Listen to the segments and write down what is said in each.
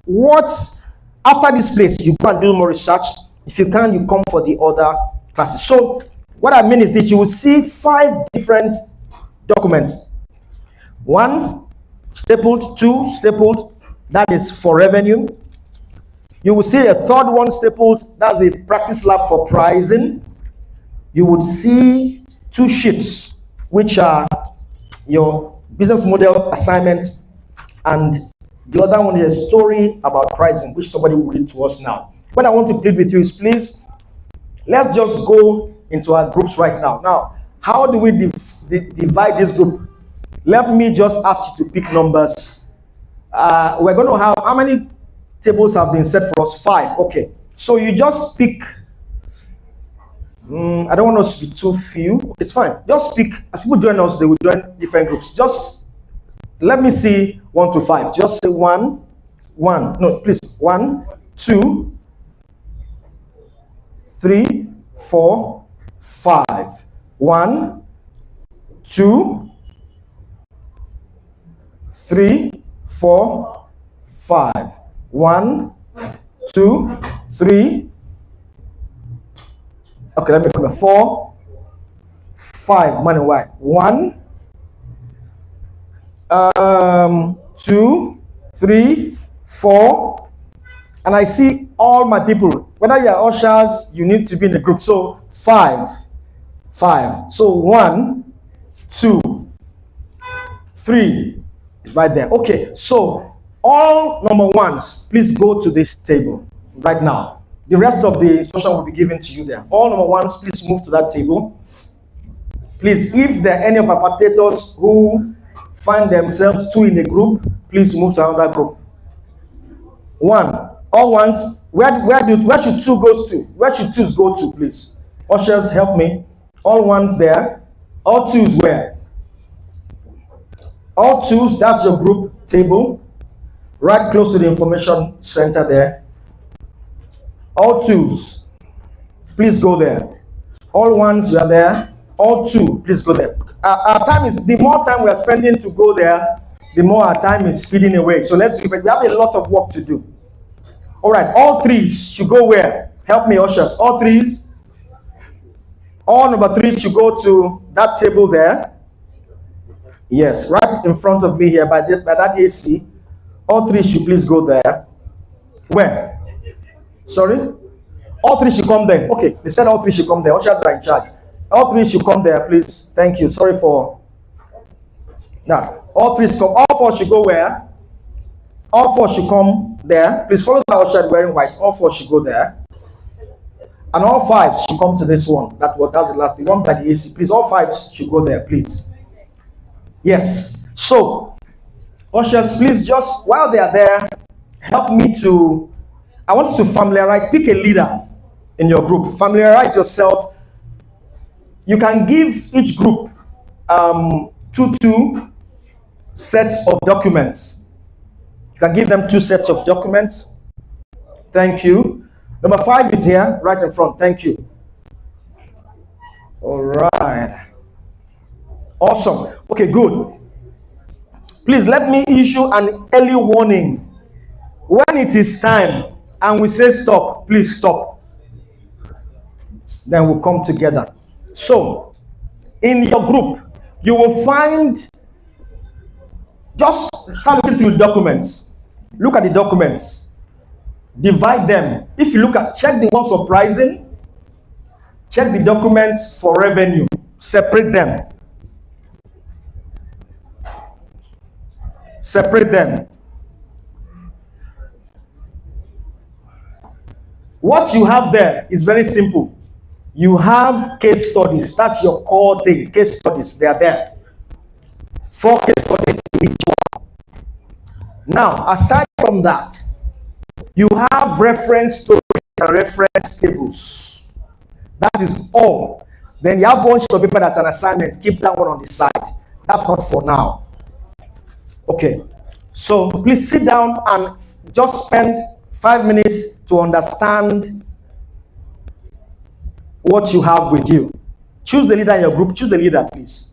what after this place you go and do more research. If you can, you come for the other classes. So what I mean is this: you will see 5 different documents. 1 stapled, 2 stapled, that is for revenue. You will see a 3rd one stapled, that's the practice lab for pricing. You would see 2 sheets, which are your business model assignment, and the other one is a story about pricing, which somebody will read to us now. What I want to plead with you is, please, let's just go into our groups right now. Now, how do we divide this group? Let me just ask you to pick numbers. We're going to have, how many tables have been set for us? 5. Okay. So you just pick. I don't want us to be too few. It's fine. Just pick. As people join us, they will join different groups. Just let me see 1 to 5. Just say 1. No, please. 1, 2, 3, 4, 5. 1, 2, 3, 4, 5. 1, 2, 3. Okay, let me come here. 4, 5. Man and white. 1, 2, 3, 4. And I see all my people. Whether you are ushers, you need to be in the group. So 5. So 1, 2, 3 is right there. Okay, so all number 1s, please go to this table right now. The rest of the instruction will be given to you there. All number 1s, please move to that table. Please, if there are any of our facilitators who find themselves 2 in a group, please move to another group. 1, all 1s. Where should 2 go to? Where should 2s go to, please? Ushers, help me. All 1s there. All 2s where? All 2s, that's your group table. Right close to the information center there. All 2s, please go there. All 1s, you are there. All 2, please go there. Our time is, the more time we are spending to go there, the more our time is speeding away. So let's do it. We have a lot of work to do. All right, all 3s should go where? Help me, ushers. All 3s. All number 3s should go to that table there. Yes, right in front of me here by that AC. All 3s should please go there. Where? Sorry? All 3 should come there. Okay, they said all 3 should come there. Ushers are in charge. All 3 should come there, please. Thank you. Sorry for that. All 3 should come. All 4 should go where? All 4 should come there. Please follow the usher wearing white. All 4 should go there. And all 5 should come to this one. That's the last. The one by the AC. Please, all 5 should go there, please. Yes. So, ushers, please just, while they are there, help me to, I want you to familiarize, pick a leader in your group. Familiarize yourself. You can give each group 2 sets of documents. You can give them 2 sets of documents. Thank you. Number 5 is here, right in front. Thank you. All right. Awesome. Okay, good. Please let me issue an early warning. When it is time and we say stop, please stop. Then we'll come together. So, in your group, you will find, just start looking through documents. Look at the documents. Divide them. If you look at, check the ones for pricing, check the documents for revenue. Separate them. Separate them. What you have there is very simple. You have case studies. That's your core thing. Case studies. They are there. 4 case studies in each one. Now, aside from that, you have reference stories and reference tables. That is all. Then you have one sheet of paper that's an assignment. Keep that one on the side. That's not for now. Okay. So please sit down and just spend 5 minutes to understand what you have with you. Choose the leader in your group. Choose the leader, please.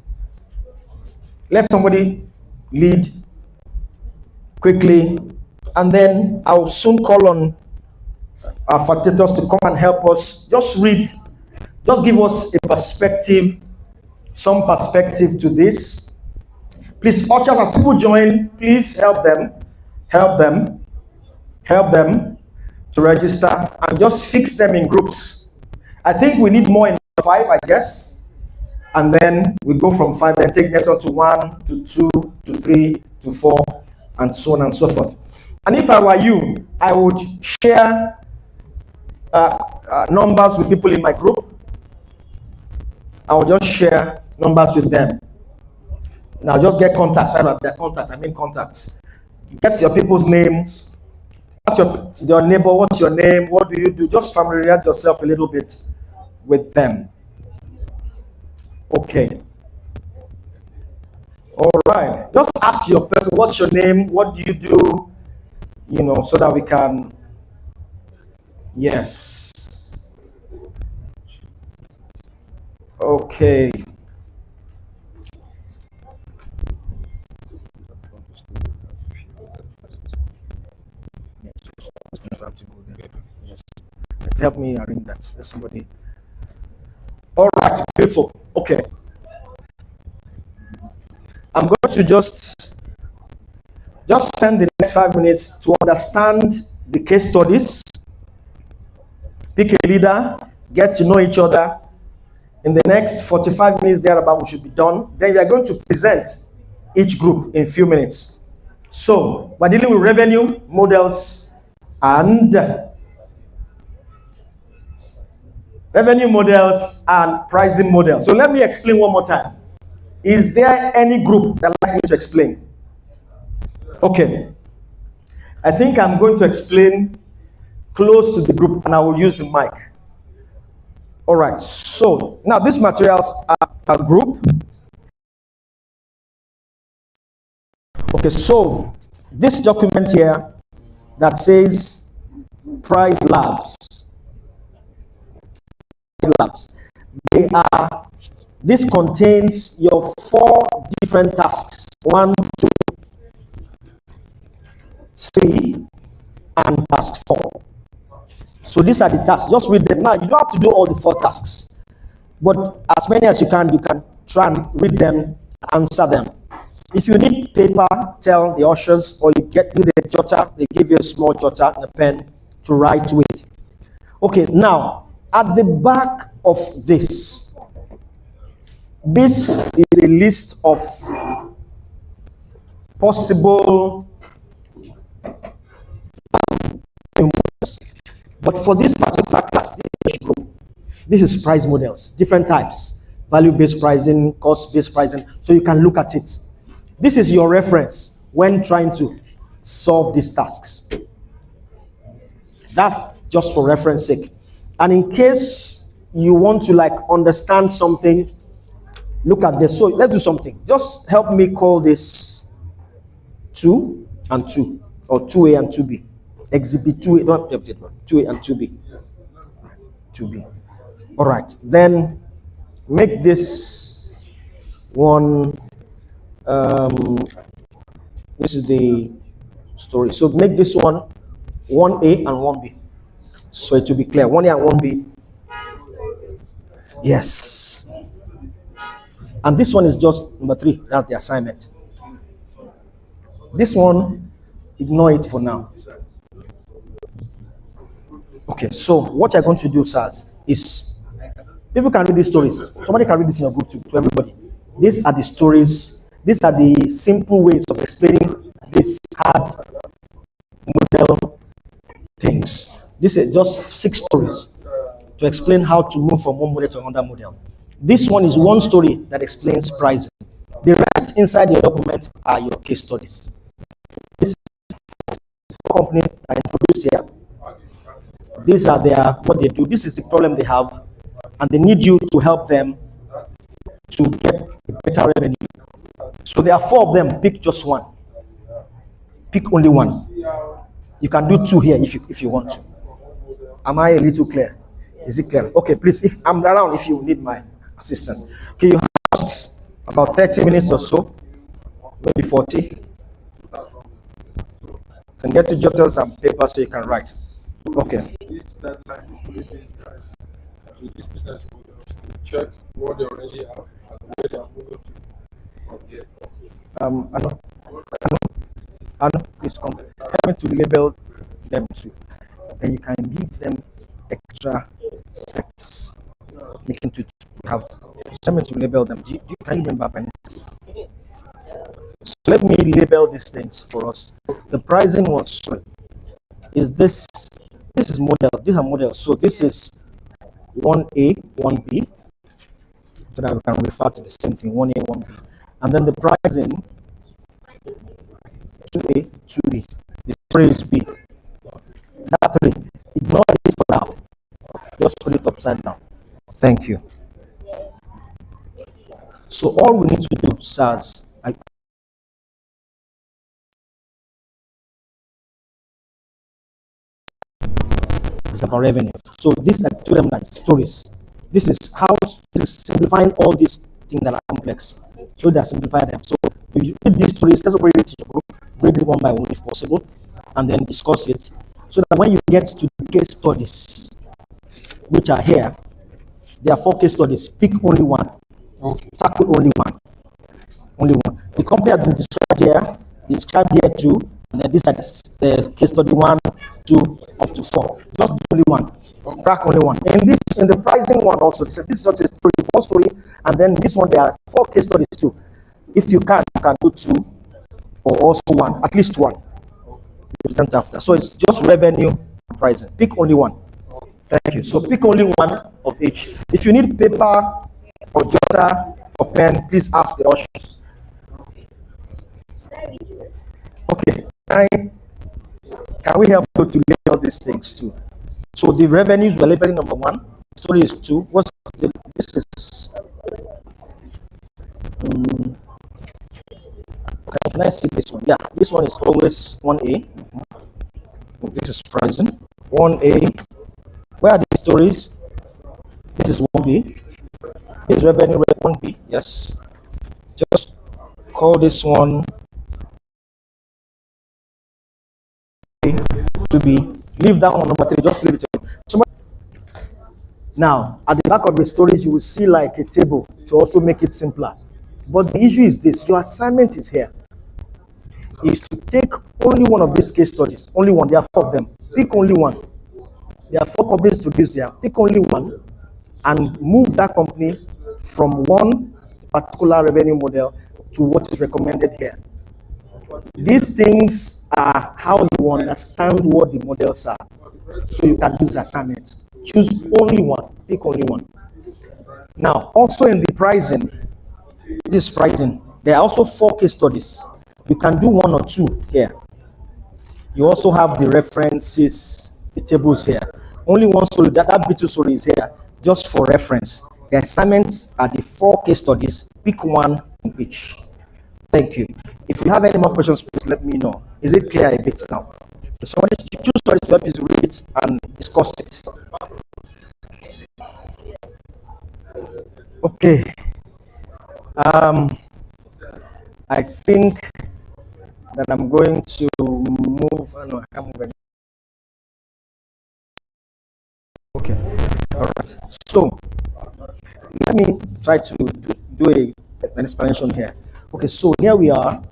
Let somebody lead quickly. And then I'll soon call on our facilitators to come and help us. Just read, just give us a perspective, some perspective to this. Please, ushers, as people join, please help them, help them, help them to register and just fix them in groups. I think we need more in 5, I guess. And then we go from 5, then take next one to 1, to 2, to 3, to 4, and so on and so forth. And if I were you, I would share numbers with people in my group. I will just share numbers with them. Now just get contacts. I mean contacts. Get your people's names. Ask your neighbor, what's your name? What do you do? Just familiarize yourself a little bit with them. Okay. All right. Just ask your person, what's your name? What do you do? You know, so that we can. Yes. Okay. Yes. Help me arrange that. There's somebody. All right, beautiful. Okay. I'm going to just spend the next 5 minutes to understand the case studies. Pick a leader, get to know each other. In the next 45 minutes thereabout, we should be done. Then we are going to present each group in a few minutes. So we're dealing with revenue models and pricing models. So let me explain one more time. Is there any group that likes me to explain? Okay. I think I'm going to explain close to the group and I will use the mic. All right. So now these materials are a group. Okay. So this document here that says Price Labs. This contains your 4 different tasks. 1, 2, 3, and task 4. So these are the tasks. Just read them. Now, you don't have to do all the 4 tasks. But as many as you can try and read them, answer them. If you need paper, tell the ushers, or you need a jotter, they give you a small jotter and a pen to write with. Okay, now, at the back of this is a list of possible, but for this particular class, this is price models, different types, value-based pricing, cost-based pricing, so you can look at it. This is your reference when trying to solve these tasks. That's just for reference sake. And in case you want to understand something, look at this. So let's do something. Just help me call this 2 and 2, or 2A and 2B. Exhibit 2A, not 2A and 2B. 2B. All right. Then make this one. This is the story. So make this one 1A and 1B. So it will be clear. 1A and 1B. Yes. And this one is just number 3. That's the assignment. This one, ignore it for now. Okay, so what you're going to do, sirs, is people can read these stories. Somebody can read this in your group to everybody. These are the stories. These are the simple ways of explaining these hard model things. This is just 6 stories to explain how to move from one model to another model. This one is one story that explains pricing. The rest inside your document are your case studies. These 4 companies are introduced here. These are what they do. This is the problem they have, and they need you to help them to get better revenue. So there are 4 of them. Pick just one. Pick only one. You can do 2 here if you want to. Am I a little clear? Is it clear? Okay, please. If I'm around, if you need my assistance. Okay, you have about 30 minutes or so, maybe 40. Can get to jot some paper so you can write. Okay. This deadline is to these guys, to these business models, to check what they already have and where they are moving to from here. Anu, please come. Help me to label them too. Then you can give them extra sets. Making to have. Help me to label them. Can you remember by next? So let me label these things for us. The pricing was is this. This is model. These are models. So this is 1A, 1B. So that we can refer to the same thing, 1A, 1B. And then the pricing 2A, 2B. The story is B. That's 3. Ignore it for now. Just put it upside down. Thank you. So all we need to do, sirs, is about revenue. So this, I told them like stories. This is simplifying all these things that are complex. So they simplify them. So you read these stories, just read it to your group, read it one by one if possible, and then discuss it. So that when you get to the case studies, which are here, there are 4 case studies. Pick only one. Okay. Tackle only one. Only one. The company has been described here too, and then these are the case study 1, 2, up to 4. Just only one. Crack only one. In the pricing one also, this is just a story, one story, and then this one there are 4 case studies too. If you can do 2 or also 1, at least 1. You present after. So it's just revenue and pricing. Pick only one. Thank you. So pick only one of each. If you need paper or jotter or pen, please ask the ushers. Okay. Can we help you to label these things too? So the revenues we're labeling number 1. Story is 2. This is? Can I see this one? Yeah, this one is always 1A. This is pricing. 1A. Where are the stories? This is 1B. This is revenue 1B. Yes. Just call this one 2B. Leave that one number 3. Just leave it. Now, at the back of the stories, you will see like a table to also make it simpler. But the issue is this: your assignment is here. Is to take only one of these case studies. Only one. There are 4 of them. Pick only one. There are 4 companies to this there. Pick only one and move that company from one particular revenue model to what is recommended here. These things are how you understand what the models are. So you can use assignments. Choose only one. Pick only one. Now, also in the pricing, this pricing, there are also 4 case studies. You can do 1 or 2 here. You also have the references, the tables here. Only one story, that B2 story is here, just for reference. The assignments are the 4 case studies. Pick one in each. Thank you. If you have any more questions, please let me know. Is it clear a bit now? So I want you to choose stories to help you to read it and discuss it. Okay. I think that I'm going to move. No, I can't move. Okay. All right. So let me try to do an explanation here. Okay. So here we are.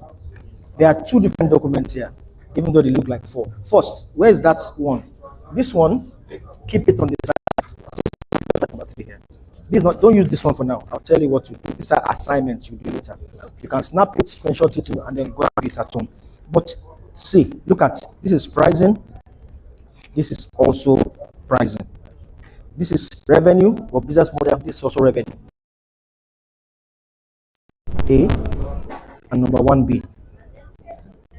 There are 2 different documents here, even though they look like 4. First, where is that one? This one, keep it on the side. This not. Don't use this one for now. I'll tell you what to do. These are assignments you do later. You can snap it, screenshot it, and then go and do it at home. But see, look at this is pricing. This is also pricing. This is revenue or business model. This is also revenue. A and number 1B.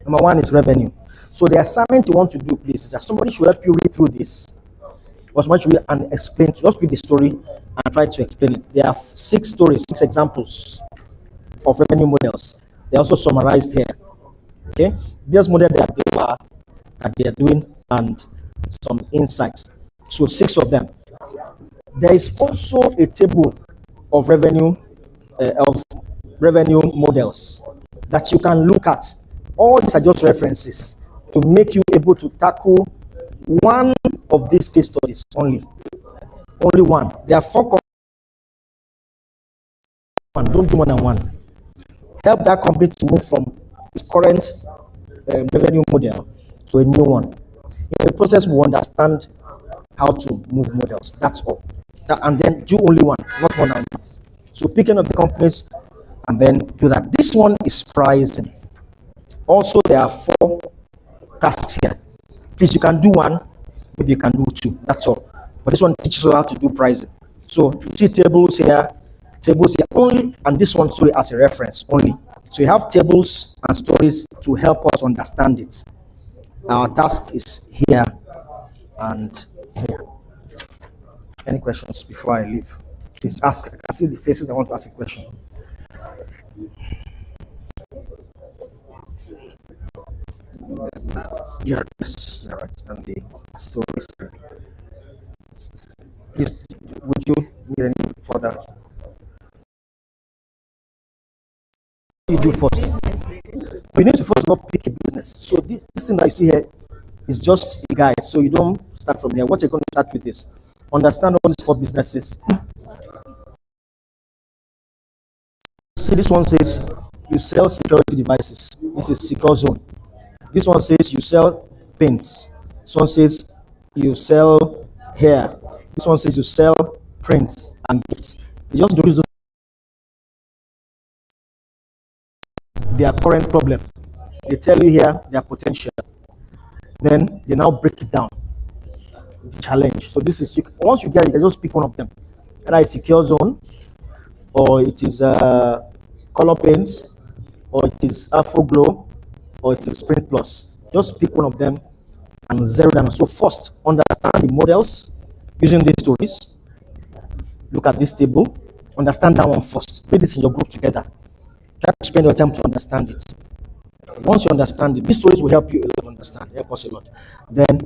Number 1 is revenue. So the assignment you want to do, please, is that somebody should help you read through this, or somebody should read and explain. Just read the story and try to explain it. There are 6 stories, 6 examples of revenue models. They are also summarized here. Okay, business model that they are doing and some insights. So 6 of them. There is also a table of revenue models that you can look at. All these are just references. to make you able to tackle one of these case studies only. Only one. There are four. Don't do more than one. Help that company to move from its current revenue model to a new one. In the process, we understand how to move models. That's all. And then do only one, not more than one. So picking up the companies and then do that. This one is pricing. Also, there are four tasks here. Please, you can do one, maybe you can do two. That's all. But this one teaches you how to do pricing. So you see tables here only, and this one story as a reference only. So you have tables and stories to help us understand it. Our task is here and here. Any questions before I leave? Please ask. I can see the faces that want to ask a question. Yes, right. And the stories. Please, would you need any further? You do first. You need to first of all pick a business. So this thing that you see here is just a guide. So you don't start from here. What you're going to start with is understand all these four businesses. See, this one says you sell security devices. This is Secure Zone. This one says you sell paints. This one says you sell hair. This one says you sell prints and gifts. You just introduce their current problem. They tell you here their potential. Then they now break it down. The challenge. So this is, once you get it, you just pick one of them. Either it's Secure Zone, or it is Color Paints, or it is Afroglow, or it is Print Plus. Just pick one of them and zero down. So first, understand the models using these stories. Look at this table. Understand that one first. Read this in your group together. Try to spend your time to understand it. Once you understand it, these stories will help you a lot to understand. Help us a lot. Then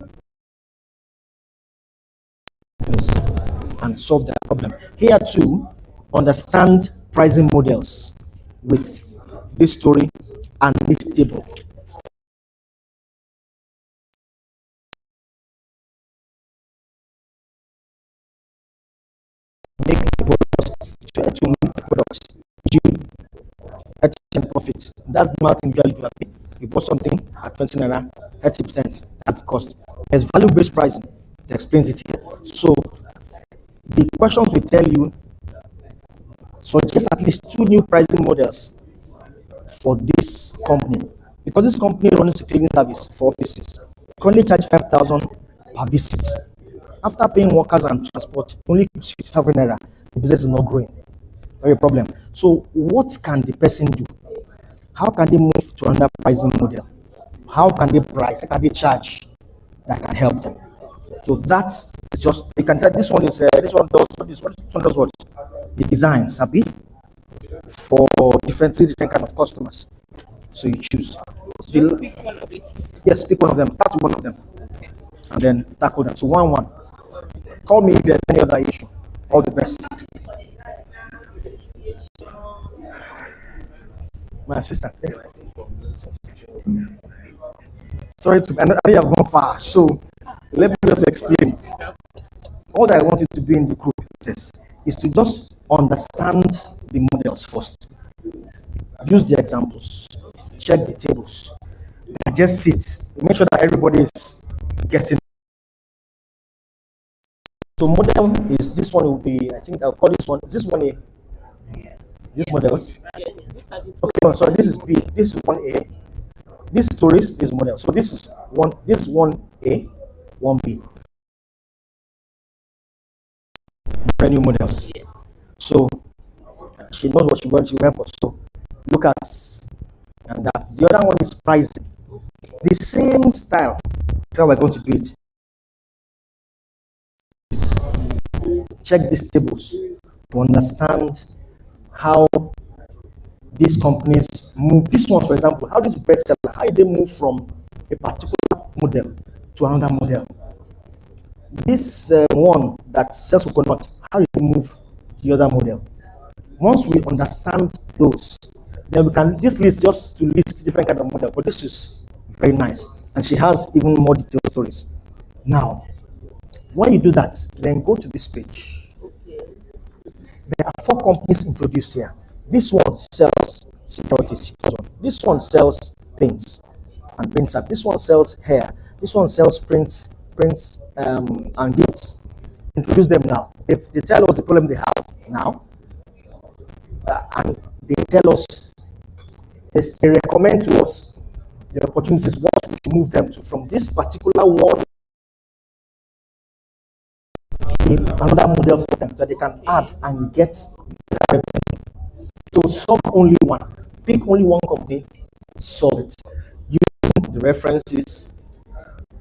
and solve that problem. Here too, understand pricing models with this story and this table. Make the products to make the products G 30% profit. That's the amount usually you bought something at 20 naira, 30%. That's the cost. There's value-based pricing that explains it here. So the questions will tell you, so just at least two new pricing models for this company, because this company runs a cleaning service for offices. Currently charge 5,000 per visit. After paying workers and transport, only 65 naira. The business is not growing. Not a problem. So what can the person do? How can they move to another pricing model? How can they price? How can they charge that can help them? So that's just, you can say this one is this one does what? The designs happy for three different kind of customers. So you choose. Yes, pick one of them. Start with one of them, and then tackle them. So one. Call me if you have any other issue. All the best. My assistant. Sorry to, I know you have gone far. So let me just explain. All that I want you to do in the group is to just understand the models first. Use the examples. Check the tables. Digest it. Make sure that everybody is getting. So model is, this one will be, I think I'll call this one. Is this one A? This models? Okay, no, sorry, this is B. This is 1A. This stories is model. So this is 1A, 1B. Brand new models. So she knows what she wants to help us. So look at, and that. The other one is pricing. The same style. That's how we're going to do it. Check these tables to understand how these companies move. This one, for example, how this bread seller, how they move from a particular model to another model. This one that sells coconut, how do you move to the other model? Once we understand those, then we can, this list just to list different kind of model, but this is very nice. and she has even more detailed stories. Now, when you do that, then go to this page. There are four companies introduced here. This one sells securities. This one sells paints and paint shop. This one sells hair. This one sells prints, and gifts. Introduce them now. If they tell us the problem they have now, and they tell us, they recommend to us the opportunities what we should move them to from this particular world, another model for them so they can add and get revenue. So solve only one. Pick only one company, solve it. Using the references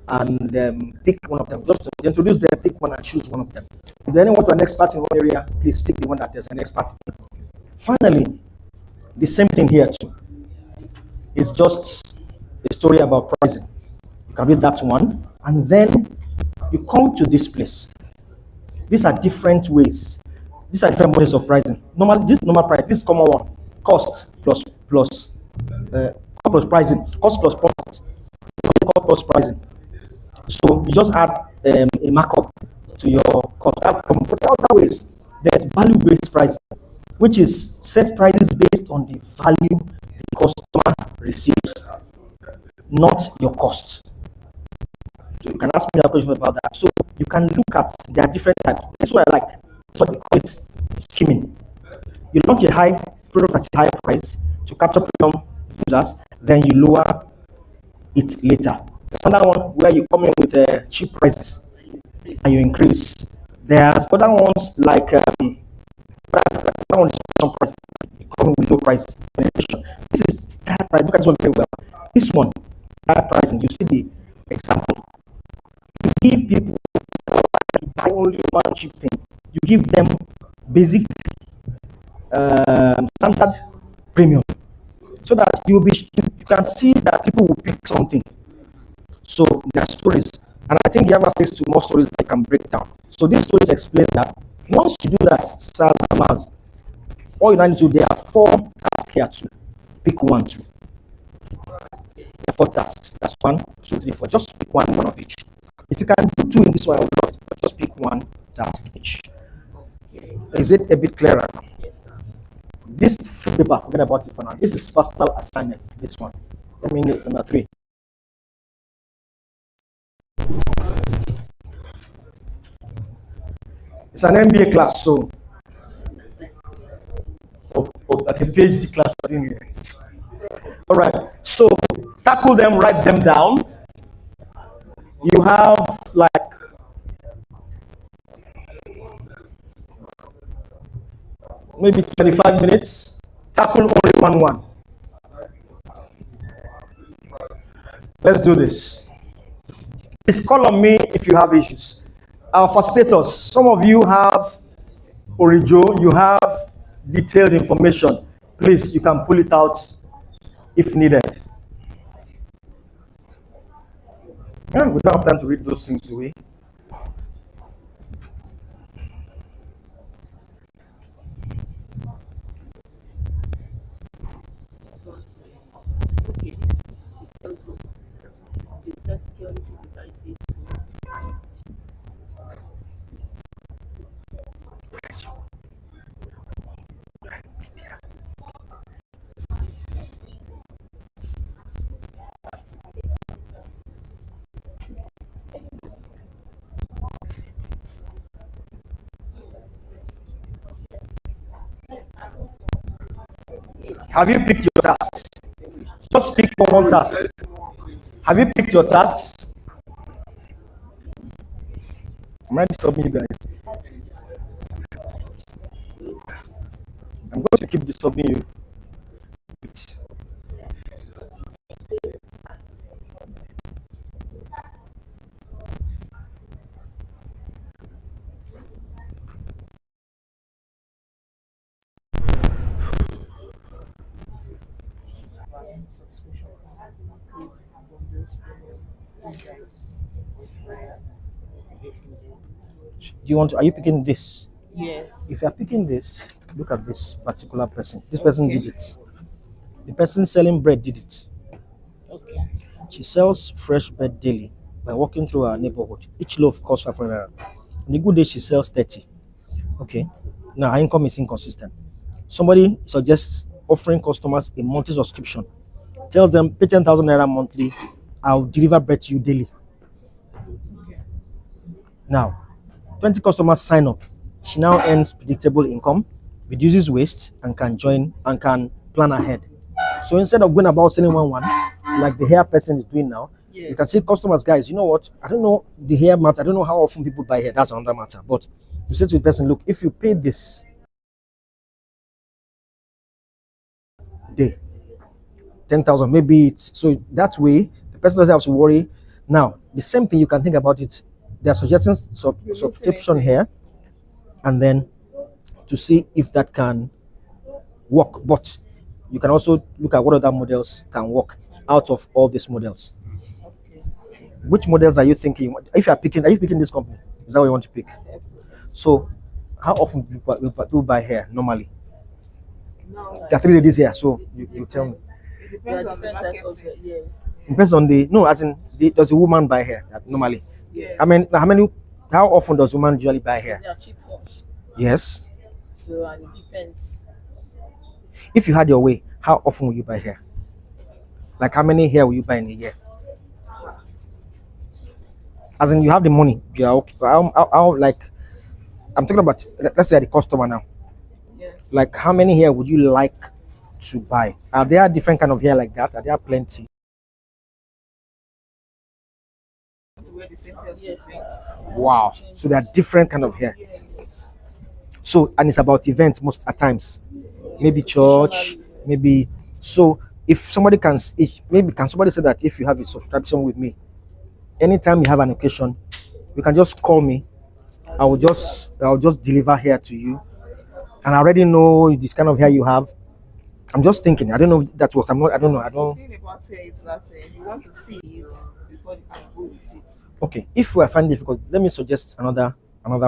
and pick one of them. Just to introduce them, pick one and choose one of them. If anyone wants an expert in one area, please pick the one that is an expert in. Finally, the same thing here too. It's just a story about pricing. You can read that one, and then you come to this place. These are different ways. These are different models of pricing. This normal price, this common one, cost plus pricing, cost plus profit, cost plus pricing. So you just add a markup to your cost. That's common. But other ways, there's value-based pricing, which is set prices based on the value the customer receives, not your cost. So you can ask me a question about that. So you can look at, there are different types. This one I like. That's what they call it, skimming. You launch a high product at a high price to capture premium users, then you lower it later. There's another one where you come in with cheap prices and you increase. There's other ones like that one is price. You come in with low price. This is that price. Look at this one very well. This one, that pricing. You see the example. You give people buy only one cheap thing. You give them basic standard premium, so that you can see that people will pick something. So there are stories, and I think you have access to more stories that can break down. So these stories explain that once you do that, start amount, all you need to do, there are 4 tasks here too. Pick 1, 2. There are 4 tasks. That's 1, 2, 3, 4. Just pick one of each. If you can do 2 in this one, I will not, but just pick 1 task each. Is it a bit clearer? This paper, forget about it for now. This is personal assignment. This one. Let me know number 3. It's an MBA class, so like a PhD class. All right. So tackle them, write them down. You have like maybe 25 minutes. Tackle only one. Let's do this. Please call on me if you have issues. Our facilitators, some of you have Orijo, you have detailed information. Please, you can pull it out if needed. Yeah, we don't have time to read those things, do we? Have you picked your tasks? Just pick one task. Have you picked your tasks? Am I disturbing you guys? I'm going to keep disturbing you. Do you want to, are you picking this? Yes. If you are picking this, look at this particular person. This person did it. The person selling bread did it. Okay. She sells fresh bread daily by walking through her neighborhood. Each loaf costs 500 naira. On a good day, she sells 30. Okay. Now her income is inconsistent. Somebody suggests offering customers a monthly subscription. Tells them pay 10,000 naira monthly. I'll deliver bread to you daily. Now, 20 customers sign up. She now earns predictable income, reduces waste, and can plan ahead. So instead of going about selling one like the hair person is doing now, you can see customers, guys, you know what? I don't know the hair matter. I don't know how often people buy hair. That's another matter. But you say to the person, look, if you pay this day 10,000, maybe it's so that way the person doesn't have to worry. Now, the same thing you can think about it. They're suggesting subscription here, and then to see if that can work. But you can also look at what other models can work out of all these models. Which models are you thinking? If you are picking this company? Is that what you want to pick? So, how often people buy hair normally? No, There are 3 ladies here, so you tell me. it depends on the market. Yeah. Depends on the no, as in does a woman buy hair normally? Yes. How often does woman usually buy hair? They are cheap ones. Yes. So and it depends. If you had your way, how often will you buy hair? Like how many hair will you buy in a year? As in you have the money, you are okay. How like I'm talking about let's say the customer now. Yes. Like how many hair would you like to buy? Are there different kind of hair like that? Are there plenty? To wear the same hair to fit. Wow. So there are different kind of hair. So and it's about events most at times. Maybe church, maybe so if somebody can if maybe can somebody say that if you have a subscription with me, anytime you have an occasion, you can just call me. I'll just deliver hair to you. And I already know this kind of hair you have. I'm just thinking. I don't know if that was. I'm not. I don't know. I The don't. thing about hair is that you want to see it before you can go with it. Okay. If I find difficult, let me suggest another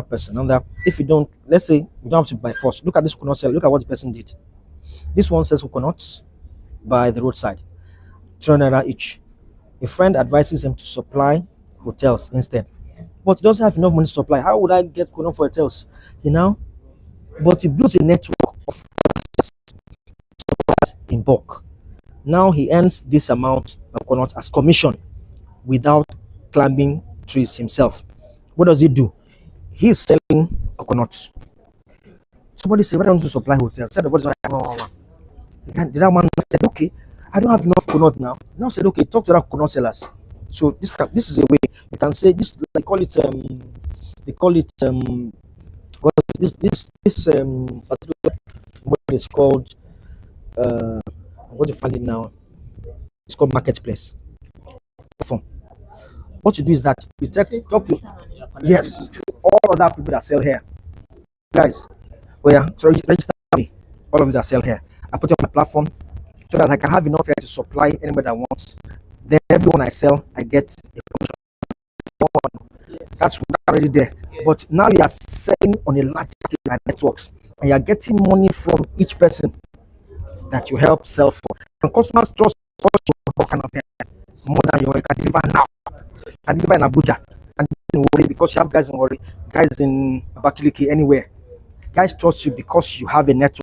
person. Another. If you don't, let's say you don't have to buy first. Look at this coconut seller. Look at what the person did. This one sells coconuts by the roadside, 300 naira each. A friend advises him to supply hotels instead, but he doesn't have enough money to supply. How would I get coconut for hotels? You know, but he built a network of in bulk. Now he earns this amount of coconut as commission without climbing trees himself. What does he do? He's selling coconuts. Somebody said, why don't you supply hotels? Said, what is the other man said, okay, I don't have enough coconut now. Now said, okay, talk to other coconut sellers. So this is a way you can say this. They call it what this particular what is called what you find it now. It's called marketplace platform. What you do is that you talk to yes to all other people that sell hair, guys. Oh yeah, so register me. All of you that sell hair. I put it on my platform so that I can have enough hair to supply anybody that wants. Then everyone I sell, I get a commission. That's already there. But now you are selling on a large scale by networks, and you are getting money from each person that you help sell for. And customers trust what kind of hair more than you can deliver now. And deliver in Abuja. And don't worry because you have guys in Worry, guys in Abakaliki, anywhere. Guys trust you because you have a network.